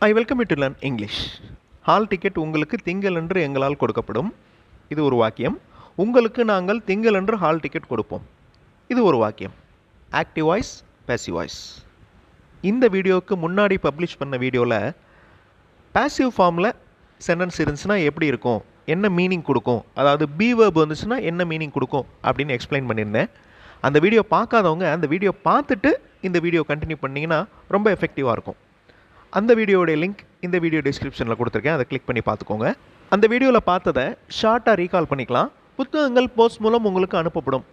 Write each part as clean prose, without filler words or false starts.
I welcome you to learn English. Hall ticket உங்களுக்கு திங்களன்று எங்களால் கொடுக்கப்படும். இது ஒரு வாக்கியம். உங்களுக்கு நாங்கள் திங்களன்று ஹால் டிக்கெட் கொடுப்போம். இது ஒரு வாக்கியம். Active voice, passive voice. இந்த வீடியோவுக்கு முன்னாடி பப்ளிஷ் பண்ண வீடியோவில் பேசிவ் ஃபார்மில் சென்டென்ஸ் இருந்துச்சுன்னா எப்படி இருக்கும், என்ன மீனிங் கொடுக்கும், அதாவது பி வேர்ப் வந்துச்சுன்னா என்ன மீனிங் கொடுக்கும் அப்படின்னு எக்ஸ்பிளைன் பண்ணியிருந்தேன். அந்த வீடியோ பார்க்காதவங்க அந்த வீடியோ பார்த்துட்டு இந்த வீடியோ கண்டினியூ பண்ணிங்கன்னா ரொம்ப எஃபெக்டிவாக இருக்கும். அந்த வீடியோடைய லிங்க் இந்த வீடியோ டிஸ்கிரிப்ஷனில் கொடுத்துருக்கேன், அதை கிளிக் பண்ணி பார்த்துக்கோங்க. அந்த வீடியோவில் பார்த்ததை ஷார்ட்டாக ரீகால் பண்ணிக்கலாம். புத்தகங்கள் போஸ்ட் மூலம் உங்களுக்கு அனுப்பப்படும்.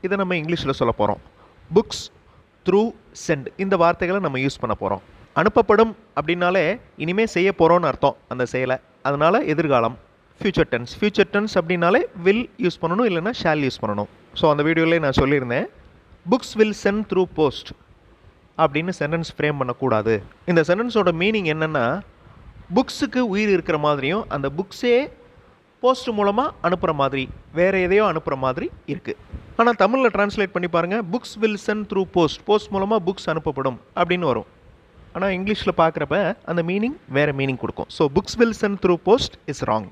இதை நம்ம இங்கிலீஷில் சொல்ல போகிறோம். புக்ஸ் த்ரூ சென்ட், இந்த வார்த்தைகளை நம்ம யூஸ் பண்ண போகிறோம். அனுப்பப்படும் அப்படின்னாலே இனிமேல் செய்ய போகிறோன்னு அர்த்தம் அந்த செயலை. அதனால் எதிர்காலம், ஃப்யூச்சர் டென்ஸ். ஃப்யூச்சர் டென்ஸ் அப்படின்னாலே வில் யூஸ் பண்ணணும், இல்லைன்னா ஷால் யூஸ் பண்ணணும். ஸோ அந்த வீடியோவிலே நான் சொல்லியிருந்தேன், books will sent through post அப்படின்னு சென்டென்ஸ் ஃப்ரேம் பண்ணக்கூடாது. இந்த சென்டென்ஸோட மீனிங் என்னென்னா, புக்ஸுக்கு உயிர் இருக்கிற மாதிரியும் அந்த புக்ஸே போஸ்ட் மூலமாக அனுப்புகிற மாதிரி, வேறு எதையோ அனுப்புகிற மாதிரி இருக்குது. ஆனால் தமிழில் ட்ரான்ஸ்லேட் பண்ணி பாருங்கள், books will sent through post, post மூலமாக புக்ஸ் அனுப்பப்படும் அப்படின்னு வரும். ஆனால் இங்கிலீஷில் பார்க்குறப்ப அந்த மீனிங் வேறு மீனிங் கொடுக்கும். So books will sent through post is wrong.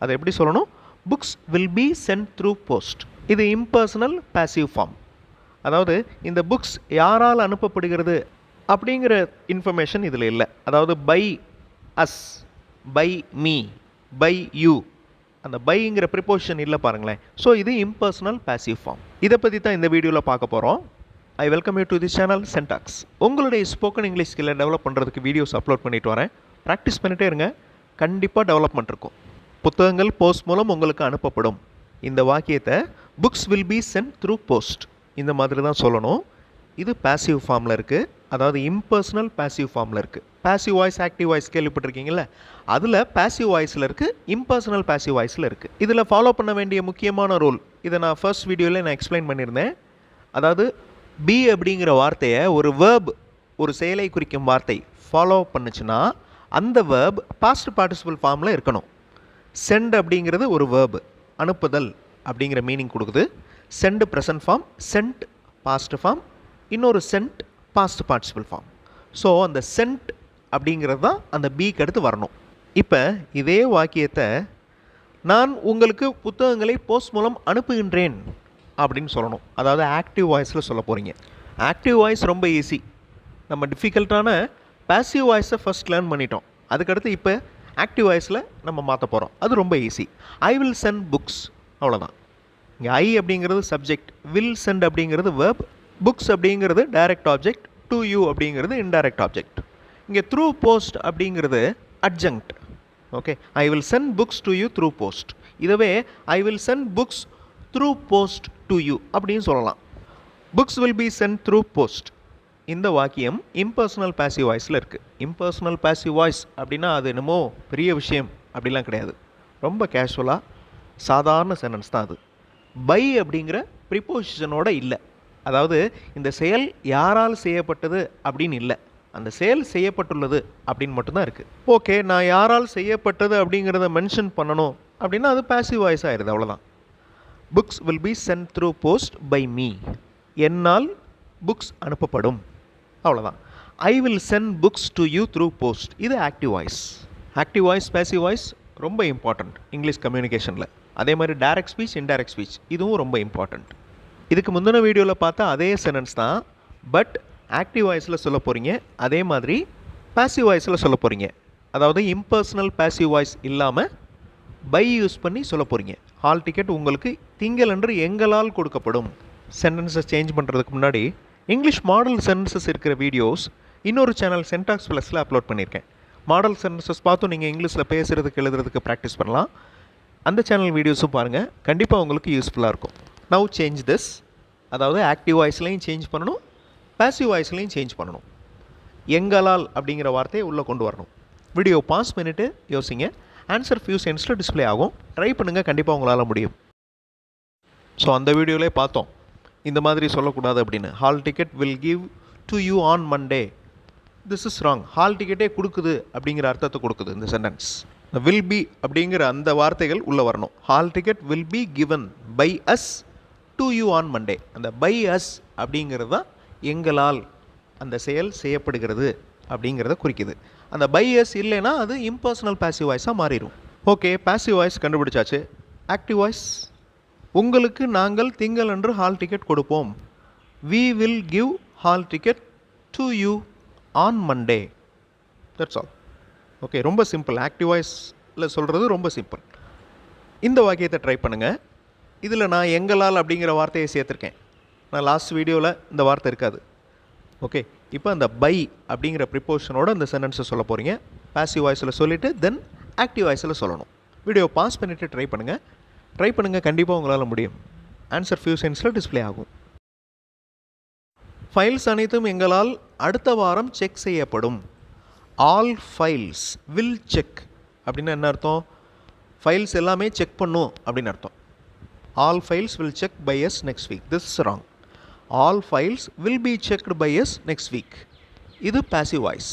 அதை எப்படி சொல்லணும்? Books will be sent through post. இது இம்பர்சனல் பேசிவ் ஃபார்ம். அதாவது இந்த புக்ஸ் யாரால் அனுப்பப்படுகிறது அப்படிங்கிற இன்ஃபர்மேஷன் இதில் இல்லை. அதாவது by us, by me, by you, அந்த பைங்கிற ப்ரிப்போசிஷன் இல்லை பாருங்களேன். ஸோ இது இம்பர்சனல் பேசிவ் ஃபார்ம். இதை பற்றி தான் இந்த வீடியோவில் பார்க்க போகிறோம். I welcome you to the channel சென்டாக்ஸ். உங்களுடைய ஸ்போக்கன் இங்கிலீஷ் ஸ்கில்லை டெவலப் பண்ணுறதுக்கு வீடியோஸ் அப்லோட் பண்ணிட்டு வரேன். ப்ராக்டிஸ் பண்ணிகிட்டே இருங்க, கண்டிப்பாக டெவலப்மெண்ட் இருக்கும். புத்தகங்கள் போஸ்ட் மூலம் உங்களுக்கு அனுப்பப்படும். இந்த வாக்கியத்தை books will be sent through post இந்த மாதிரி தான் சொல்லணும். இது பேசிவ் ஃபார்மில் இருக்குது, அதாவது இம்பர்சனல் பேசிவ் ஃபார்மில் இருக்குது. பேசிவ் வாய்ஸ், ஆக்டிவ் வாய்ஸ் கேள்விப்பட்டிருக்கீங்களா? அதில் பேசிவ் வாய்ஸில் இருக்குது, இம்பர்சனல் பேசிவ் வாய்ஸில் இருக்குது. இதில் ஃபாலோ பண்ண வேண்டிய முக்கியமான ரூல், இதை நான் ஃபர்ஸ்ட் வீடியோவில் நான் எக்ஸ்பிளைன் பண்ணியிருந்தேன். அதாவது பி அப்படிங்கிற வார்த்தையை ஒரு வேர்ப், ஒரு செயலை குறிக்கும் வார்த்தை ஃபாலோ பண்ணுச்சுன்னா அந்த வேர்ப் பாஸ்ட் பார்ட்டிசிபிள் ஃபார்மில் இருக்கணும். சென்ட் அப்படிங்கிறது ஒரு வேர்பு, அனுப்புதல் அப்படிங்கிற மீனிங் கொடுக்குது. Send present form, sent past form, இன்னொரு sent past participle form. So அந்த சென்ட் அப்படிங்கிறது தான் அந்த பிக்கு அடுத்து வரணும். இப்போ இதே வாக்கியத்தை நான் உங்களுக்கு புத்தகங்களை போஸ்ட் மூலம் அனுப்புகின்றேன் அப்படின்னு சொல்லணும். அதாவது ஆக்டிவ் வாய்ஸில் சொல்ல போகிறீங்க. ஆக்டிவ் வாய்ஸ் ரொம்ப ஈஸி. நம்ம டிஃபிகல்ட்டான பேசிவ் வாய்ஸை ஃபஸ்ட் லேர்ன் பண்ணிட்டோம். அதுக்கடுத்து இப்போ ஆக்டிவ் வாய்ஸில் நம்ம மாற்ற போகிறோம். அது ரொம்ப easy. I will send books, அவ்வளோதான். இங்கே ஐ அப்படிங்கிறது சப்ஜெக்ட், வில் சென்ட் அப்படிங்கிறது வேர்ப், புக்ஸ் அப்படிங்கிறது டைரக்ட் ஆப்ஜெக்ட், டு யூ அப்படிங்கிறது இன்டைரக்ட் ஆப்ஜெக்ட். இங்கே த்ரூ போஸ்ட் அப்படிங்கிறது adjunct. Okay, I will send books to you through post. இதுவே I will send books through post to you அப்படின்னு சொல்லலாம். Books will be sent through post. இந்த வாக்கியம் impersonal passive வாய்ஸில் இருக்குது. இம்பர்சனல் பேசிவ் வாய்ஸ் அப்படின்னா அது என்னமோ பெரிய விஷயம் அப்படிலாம் கிடையாது. ரொம்ப கேஷுவலாக சாதாரண சென்டென்ஸ் தான் அது. பை அப்படிங்கிற ப்ரிப்போசிஷனோட இல்லை. அதாவது இந்த செயல் யாரால் செய்யப்பட்டது அப்படின்னு இல்லை, அந்த செயல் செய்யப்பட்டுள்ளது அப்படின்னு மட்டும்தான் இருக்குது. ஓகே, நான் யாரால் செய்யப்பட்டது அப்படிங்கிறத மென்ஷன் பண்ணணும் அப்படின்னா அது பேசிவ் வாய்ஸ் ஆயிடுது, அவ்வளோதான். Books will be sent through post by me, என்னால் புக்ஸ் அனுப்பப்படும், அவ்வளோதான். I will send books to you through post, இது active voice. Active voice, passive voice ரொம்ப இம்பார்ட்டண்ட் இங்கிலீஷ் கம்யூனிகேஷனில். அதே மாதிரி டைரக்ட் ஸ்பீச், இன்டைரக்ட் ஸ்பீச் இதுவும் ரொம்ப இம்பார்ட்டண்ட். இதுக்கு முந்தின வீடியோவில் பார்த்தா அதே சென்டென்ஸ் தான், பட் ஆக்டிவ் வாய்ஸில் சொல்ல போகிறீங்க, அதே மாதிரி பேசிவ் வாய்ஸில் சொல்ல போகிறீங்க. அதாவது இம்பர்சனல் பேசிவ் வாய்ஸ் இல்லாமல் பை யூஸ் பண்ணி சொல்ல போகிறீங்க. ஹால் டிக்கெட் உங்களுக்கு திங்களன்று எங்களால் கொடுக்கப்படும். சென்டென்ஸை சேஞ்ச் பண்ணுறதுக்கு முன்னாடி இங்கிலீஷ் மாடல் சென்டென்சஸ் இருக்கிற வீடியோஸ் இன்னொரு சேனல் சென்டாக்ஸ் ப்ளஸில் அப்லோட் பண்ணியிருக்கேன். மாடல் சென்டென்சஸ் பார்த்தும் நீங்கள் இங்கிலீஷில் பேசுகிறதுக்கு எழுதுறதுக்கு ப்ராக்டிஸ் பண்ணலாம். அந்த சேனல் வீடியோஸும் பாருங்கள், கண்டிப்பாக உங்களுக்கு யூஸ்ஃபுல்லாக இருக்கும். நவ் சேஞ்ச் திஸ், அதாவது ஆக்டிவ் வாய்ஸ்லையும் சேஞ்ச் பண்ணணும், பேசிவ் வாய்ஸ்லையும் சேஞ்ச் பண்ணணும். எங்களால் அப்படிங்கிற வார்த்தையை உள்ளே கொண்டு வரணும். வீடியோ பாஸ் பண்ணிவிட்டு யோசிங்க. ஆன்சர் ஃபியூ செகண்ட்ஸில் டிஸ்பிளே ஆகும். ட்ரை பண்ணுங்கள், கண்டிப்பாக உங்களால் முடியும். ஸோ அந்த வீடியோவிலே பார்த்தோம் இந்த மாதிரி சொல்லக்கூடாது அப்படின்னு. Hall ticket will give to you on Monday, this is wrong. Hall டிக்கெட்டே கொடுக்குது அப்படிங்கிற அர்த்தத்தை கொடுக்குது இந்த சென்டென்ஸ். வில் பி அப்படிங்கிற அந்த வார்த்தைகள் உள்ளே வரணும். Hall ticket will be given by us to you on Monday. அந்த பை அஸ் அப்படிங்கிறது தான் எங்களால் அந்த செயல் செய்யப்படுகிறது அப்படிங்கிறத குறிக்குது. அந்த பை எஸ் இல்லைன்னா அது இம்பர்சனல் பாசிவ் வாய்ஸாக மாறிடும். ஓகே, பாசிவ் வாய்ஸ் கண்டுபிடிச்சாச்சு. ஆக்டிவ் வாய்ஸ், உங்களுக்கு நாங்கள் திங்களன்று ஹால் டிக்கெட் கொடுப்போம். we will give hall ticket to you on Monday. That's all. Okay, ரொம்ப சிம்பிள். ஆக்டிவ் வாய்ஸில் சொல்கிறது ரொம்ப சிம்பிள். இந்த வாக்கியத்தை ட்ரை பண்ணுங்கள். இதில் நான் எங்களால் அப்படிங்கிற வார்த்தையை சேர்த்துருக்கேன். நான் லாஸ்ட் வீடியோவில் இந்த வார்த்தை இருக்காது. ஓகே, இப்போ அந்த பை அப்படிங்கிற ப்ரிப்போஷனோட அந்த சென்டென்ஸை சொல்ல போகிறீங்க. பாசிவ் வாய்ஸில் சொல்லிவிட்டு தென் ஆக்டிவ் வாய்ஸில் சொல்லணும். வீடியோ பாஸ் பண்ணிவிட்டு ட்ரை பண்ணுங்கள். கண்டிப்பாக உங்களால் முடியும். ஆன்சர் ஃபியூ செகண்ட்ஸில் டிஸ்பிளே ஆகும். ஃபைல்ஸ் அனைத்தும் எங்களால் அடுத்த வாரம் செக் செய்யப்படும். ஆல் ஃபைல்ஸ் வில் செக் அப்படின்னா என்ன அர்த்தம்? ஃபைல்ஸ் எல்லாமே செக் பண்ணும் அப்படின்னு அர்த்தம். All files will check by us next week. This is wrong. All files will be checked by us next week. இது பாசிவ் வாய்ஸ்.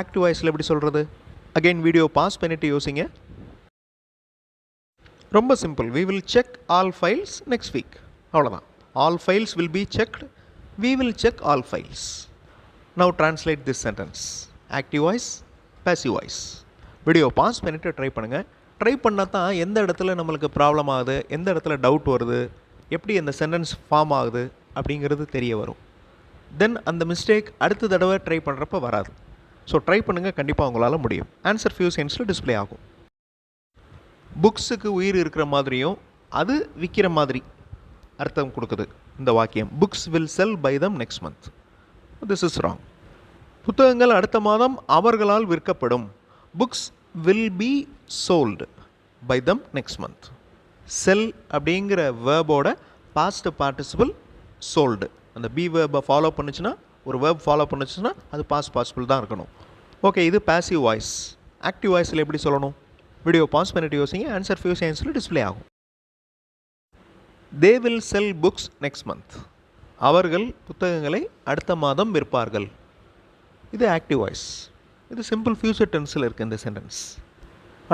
ஆக்டிவ் வாய்ஸில் எப்படி சொல்கிறது? அகைன் வீடியோ பாஸ் பண்ணிவிட்டு யோசிங்க. ரொம்ப simple. we will check all files next week. அவ்வளோதான். all files will be checked. we will check all files. now translate this sentence. active voice, passive voice. Video pause பண்ணிவிட்டு try பண்ணுங்கள். Try பண்ணால் தான் எந்த இடத்துல நம்மளுக்கு ப்ராப்ளம் ஆகுது, எந்த இடத்துல டவுட் வருது, எப்படி அந்த சென்டென்ஸ் ஃபார்ம் ஆகுது அப்படிங்கிறது தெரிய வரும். தென் அந்த மிஸ்டேக் அடுத்த தடவை ட்ரை பண்ணுறப்ப வராது. ஸோ ட்ரை பண்ணுங்கள், கண்டிப்பாக உங்களால் முடியும். ஆன்சர் ஃபியூ செகண்ட்ஸில் டிஸ்பிளே ஆகும். புக்ஸுக்கு உயிர் இருக்கிற மாதிரியும் அது விற்கிற மாதிரி அர்த்தம் கொடுக்குது இந்த வாக்கியம். Books will sell by them next month. This is wrong. புத்தகங்கள் அடுத்த மாதம் அவர்களால் விற்கப்படும். Books will be sold by them next month. Sell அப்படிங்கிற வேர்போட பாஸ்ட் பார்ட்டிசிபிள் சோல்டு. அந்த பி வேர்பை ஃபாலோ பண்ணுச்சுன்னா, ஒரு வேர்ப் ஃபாலோ பண்ணுச்சுன்னா அது பாஸ்ட் பார்ட்டிசிபிள் தான் இருக்கணும். ஓகே, இது பாசிவ் வாய்ஸ். ஆக்டிவ் வாய்ஸில் எப்படி சொல்லணும்? வீடியோ பாஸ் பண்ணிட்டு யோசிங்க. ஆன்சர் ஃபியூ செகண்ட்ஸில் டிஸ்பிளே ஆகும். They will sell books next month. அவர்கள் புத்தகங்களை அடுத்த மாதம் விற்பார்கள். இது ஆக்டிவ் வாய்ஸ். இது சிம்பிள் ஃபியூச்சர் டென்ஸில் இருக்குது இந்த சென்டென்ஸ்.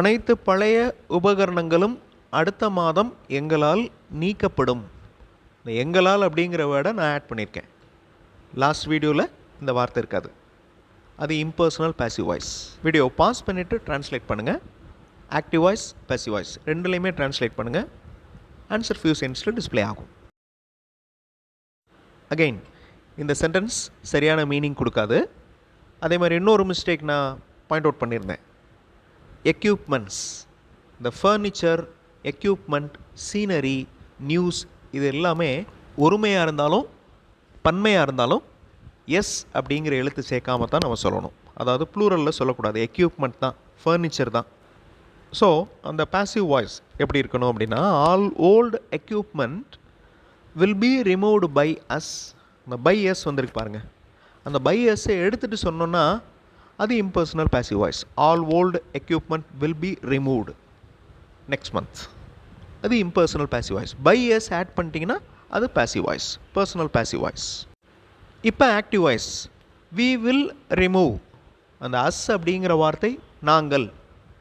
அனைத்து பழைய உபகரணங்களும் அடுத்த மாதம் எங்களால் நீக்கப்படும். இந்த எங்களால் அப்படிங்கிற வேர்டை நான் ஆட் பண்ணியிருக்கேன். லாஸ்ட் வீடியோவில் இந்த வார்த்தை இருக்காது. அது impersonal passive voice. Video pause பண்ணிவிட்டு ட்ரான்ஸ்லேட் பண்ணுங்கள். ஆக்டிவ் வாய்ஸ், பாசிவ் வாய்ஸ் ரெண்டுலேயுமே ட்ரான்ஸ்லேட் பண்ணுங்கள். ஆன்சர் ஃபியூ செகண்ட்ஸில் டிஸ்பிளே ஆகும். அகெயின் இந்த சென்டென்ஸ் சரியான மீனிங் கொடுக்காது. அதே மாதிரி இன்னொரு மிஸ்டேக் நான் பாயிண்ட் அவுட் பண்ணியிருந்தேன். எக்யூப்மெண்ட்ஸ், இந்த ஃபர்னிச்சர், எக்யூப்மெண்ட், சீனரி, நியூஸ் இது எல்லாமே ஒருமையாக இருந்தாலும் பன்மையாக இருந்தாலும் எஸ் அப்படிங்கிற எழுத்து சேர்க்காம தான் நம்ம சொல்லணும். அதாவது ப்ளூரலில் சொல்லக்கூடாது. எக்யூப்மெண்ட் தான், ஃபர்னிச்சர் தான். ஸோ அந்த பாசிவ் வாய்ஸ் எப்படி இருக்கணும் அப்படின்னா, all old equipment will be removed by us. அந்த பை எஸ் வந்துருக்கு பாருங்கள். அந்த பை எஸ்ஸை எடுத்துகிட்டு சொன்னோன்னா அது impersonal passive voice. All old equipment will be removed next month. அது impersonal passive voice. By us add பண்ணிட்டீங்கன்னா அது passive voice, personal passive voice. இப்போ active voice. We will remove. அந்த அஸ் அப்படிங்கிற வார்த்தை நாங்கள்,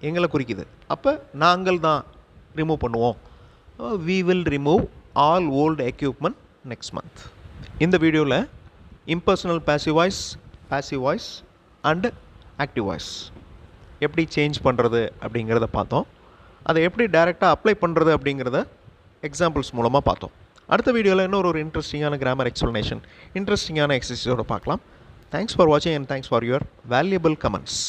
எங்களை குறிக்குது. அப்போ நாங்கள் தான் ரிமூவ் பண்ணுவோம். We will remove all old equipment next month. இந்த வீடியோவில் impersonal passive voice, passive voice and active voice எப்படி சேஞ்ச் பண்ணுறது அப்படிங்கிறத பார்த்தோம். அதை எப்படி டைரெக்டாக அப்ளை பண்ணுறது அப்படிங்கிறத எக்ஸாம்பிள்ஸ் மூலமாக பார்த்தோம். அடுத்த வீடியோவில் இன்னொரு ஒரு இன்ட்ரெஸ்டிங்கான கிராமர் எக்ஸ்ப்ளனேஷன், இன்ட்ரெஸ்டிங்கான எக்ஸசைஸோடு பார்க்கலாம். தேங்க்ஸ் ஃபார் வாட்சிங் and thanks for your valuable comments.